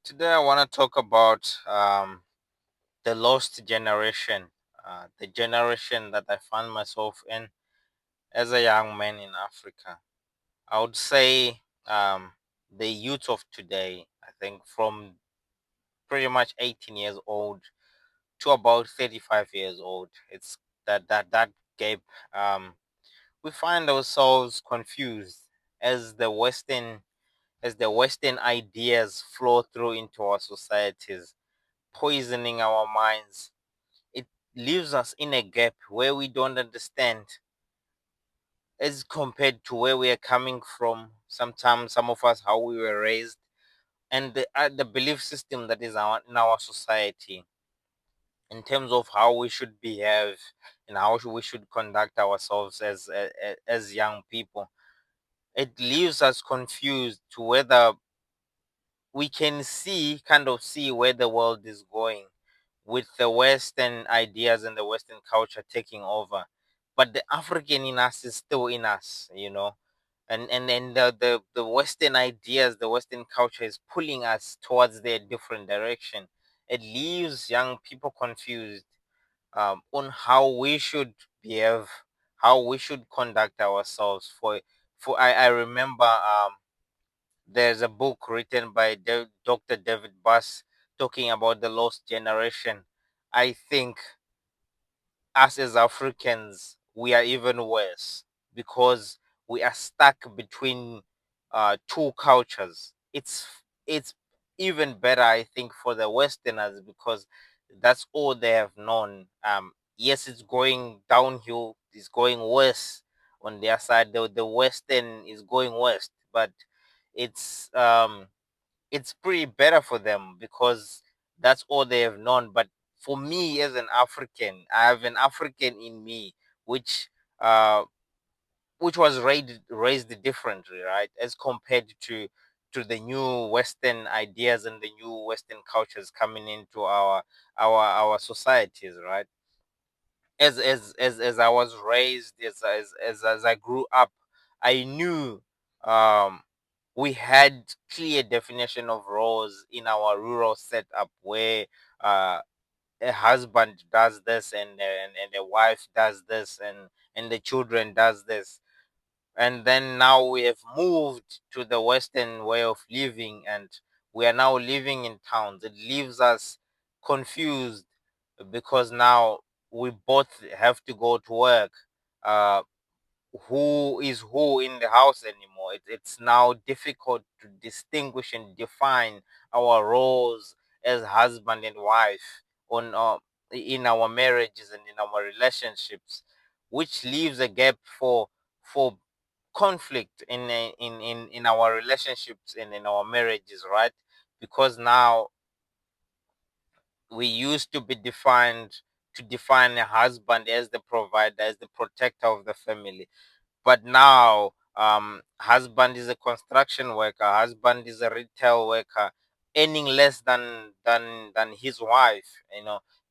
Today, I want to talk about the lost generation, the generation that I found myself in as a young man in Africa. I would say the youth of today, I think from pretty much 18 years old to about 35 years old. It's that gap. Um, we find ourselves confused as the Western ideas flow through into our societies, poisoning our minds. It leaves us in a gap where we don't understand as compared to where we are coming from. Sometimes some of us how we were raised and the belief system that is in our society in terms of how we should behave and how we should conduct ourselves as young people. It leaves us confused to whether we can see where the world is going with the Western ideas and the Western culture taking over. But the African in us is still in us, and the Western ideas, the Western culture is pulling us towards their different direction. It leaves young people confused on how we should behave, how we should conduct ourselves. I remember there's a book written by Dr. David Buss talking about the lost generation. I think us as Africans, we are even worse because we are stuck between two cultures. It's even better, I think, for the Westerners because that's all they have known. Yes, it's going downhill. It's going worse on their side. The Western is going west, but it's um it's pretty better for them because that's all they have known. But for me as an African, I have an African in me, which uh which was raised differently, right? As compared to the new Western ideas and the new Western cultures coming into our societies, right? As I was raised, as I grew up, I knew um we had clear definition of roles in our rural setup where uh a husband does this and a wife does this and the children does this, and then now we have moved to the Western way of living and we are now living in towns. It leaves us confused because now we both have to go to work. uh who is who in the house anymore. It's now difficult to distinguish and define our roles as husband and wife on in our marriages and in our relationships, which leaves a gap for conflict in our relationships and in our marriages, right? Because now we used to be defined to define a husband as the provider, as the protector of the family, but now husband is a construction worker, husband is a retail worker, earning less than his wife.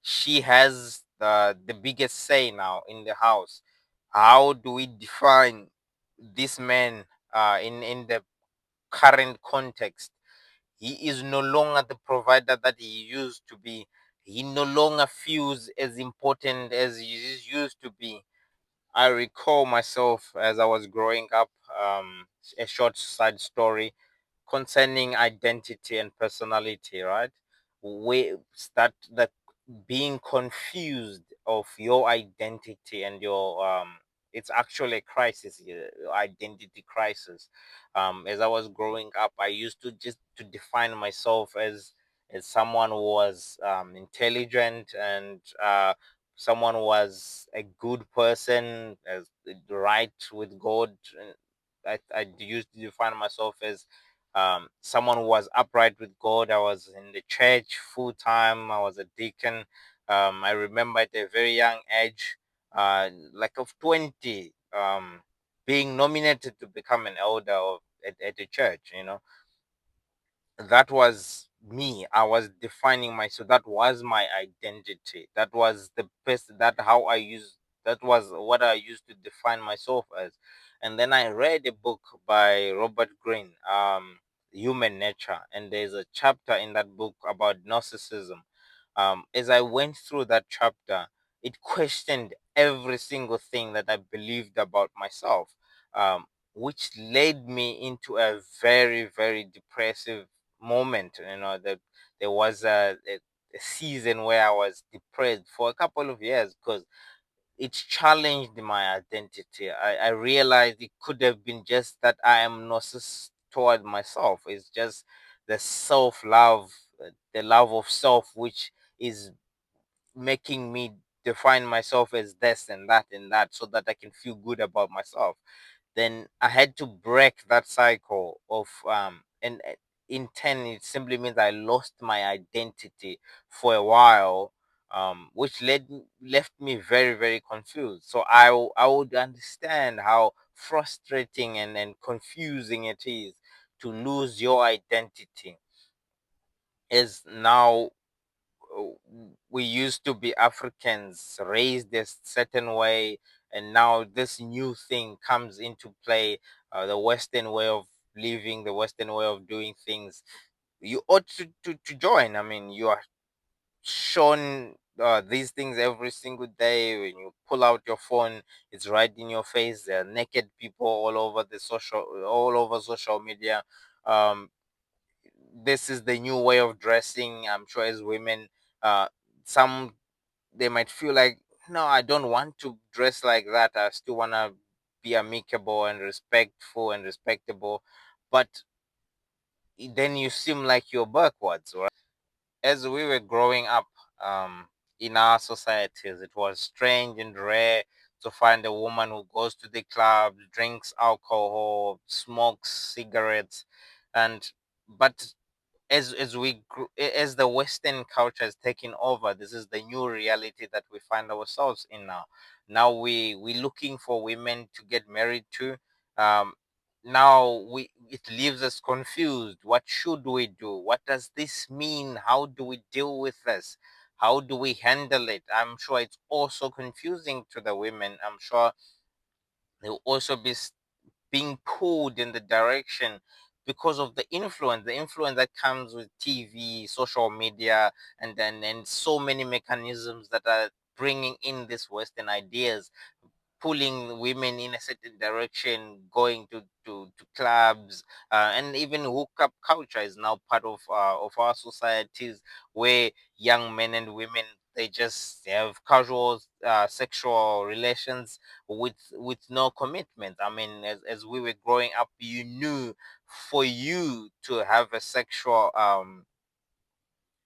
She has the biggest say now in the house. How do we define this man in the current context? He is no longer the provider that he used to be. He no longer feels as important as he used to be. I recall myself as I was growing up, a short side story concerning identity and personality, right? We start that being confused of your identity and your it's actually a crisis, identity crisis. As I was growing up, I used to just to define myself as someone who was intelligent and someone who was a good person, as right with God. And I used to define myself as someone who was upright with God. I was in the church full time. I was a deacon. I remember at a very young age, like of 20, being nominated to become an elder at the church. That was me. I was defining myself. That was my identity. That was the person. That was what I used to define myself as. And then I read a book by Robert Greene. human nature, and there's a chapter in that book about narcissism. As I went through that chapter, it questioned every single thing that I believed about myself, which led me into a very, very depressive moment. That there was a season where I was depressed for a couple of years because it challenged my identity. I realized it could have been just that I am narcissist toward myself. It's just the self love, the love of self, which is making me define myself as this and that so that I can feel good about myself. Then I had to break that cycle of and in 10 it simply means I lost my identity for a while, which left me very, very confused. So I would understand how frustrating and confusing it is to lose your identity. Is now we used to be Africans raised a certain way, and now this new thing comes into play, the Western way of living, the Western way of doing things. You ought to join. I mean, you are shown these things every single day. When you pull out your phone, it's right in your face. There are naked people all over social media. Um, this is the new way of dressing. I'm sure as women, some they might feel like, no, I don't want to dress like that. I still want to be amicable and respectful and respectable. But then you seem like you're backwards, right? As we were growing up, um, in our societies, it was strange and rare to find a woman who goes to the club, drinks alcohol, smokes cigarettes, and but as the Western culture is taking over, this is the new reality that we find ourselves in now. Now we looking for women to get married to. um Now we it leaves us confused. What should we do? What does this mean? How do we deal with this? How do we handle it? I'm sure it's also confusing to the women. I'm sure they'll also be being pulled in the direction because of the influence that comes with TV, social media, and so many mechanisms that are bringing in these Western ideas, pulling women in a certain direction, going to clubs, and even hookup culture is now part of our societies, where young men and women, they just have casual sexual relations with no commitment. I mean, as we were growing up, you knew for you to have a sexual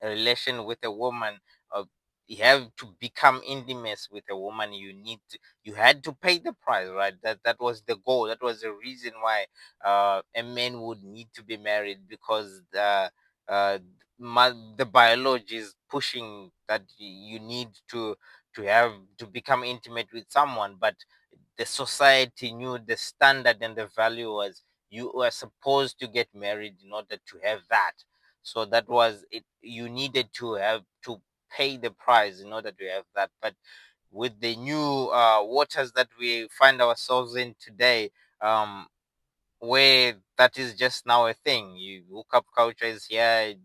a relation with a woman, uh, you have to become intimate with a woman, you had to pay the price, right? That was the goal. That was the reason why a man would need to be married, because uh the biology is pushing that you need to become intimate with someone. But the society knew the standard and the value was you were supposed to get married in order to have that. So that was it. You needed to have to pay the price in order to have that. But with the new waters that we find ourselves in today, where that is just now a thing. You hookup culture is here.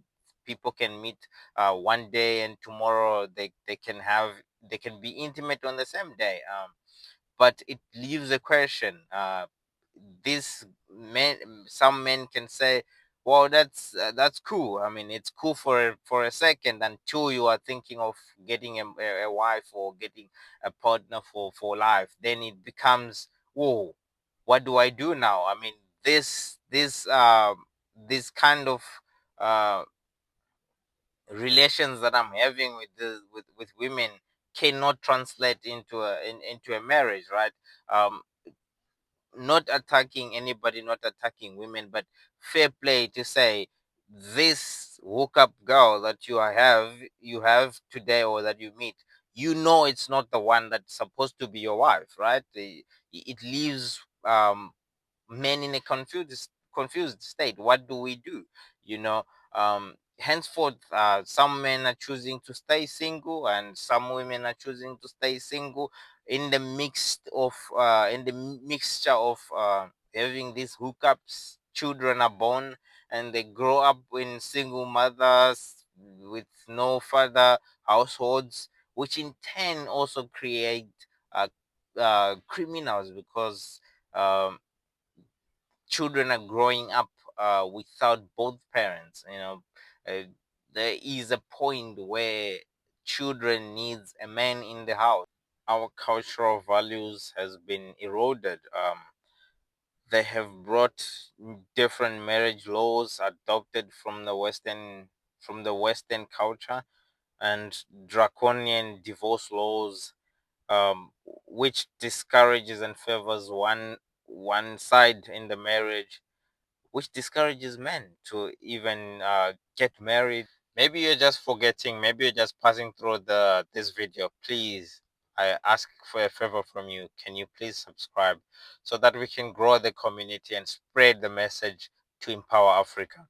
People can meet one day, and tomorrow they can be intimate on the same day. But it leaves a question. This men, some men can say, "Well, that's cool. I mean, it's cool for a second, until you are thinking of getting a wife or getting a partner for life. Then it becomes, whoa, what do I do now? I mean, this kind of uh, relations that I'm having with women cannot translate into a marriage, right? Um, not attacking anybody, not attacking women, but fair play to say this hookup girl that you have today, or that you meet, it's not the one that's supposed to be your wife, right? It leaves men in a confused state. What do we do? You know, henceforth, some men are choosing to stay single, and some women are choosing to stay single. In the mixture of having these hookups, children are born, and they grow up in single mothers with no father households, which in turn also create uh, criminals, because um, children are growing up without both parents. There is a point where children needs a man in the house. Our cultural values has been eroded. They have brought different marriage laws adopted from the Western culture, and draconian divorce laws, which discourages and favors one side in the marriage, which discourages men to even get married. Maybe you're just forgetting, maybe you're just passing through this video. Please, I ask for a favor from you. Can you please subscribe so that we can grow the community and spread the message to empower Africa?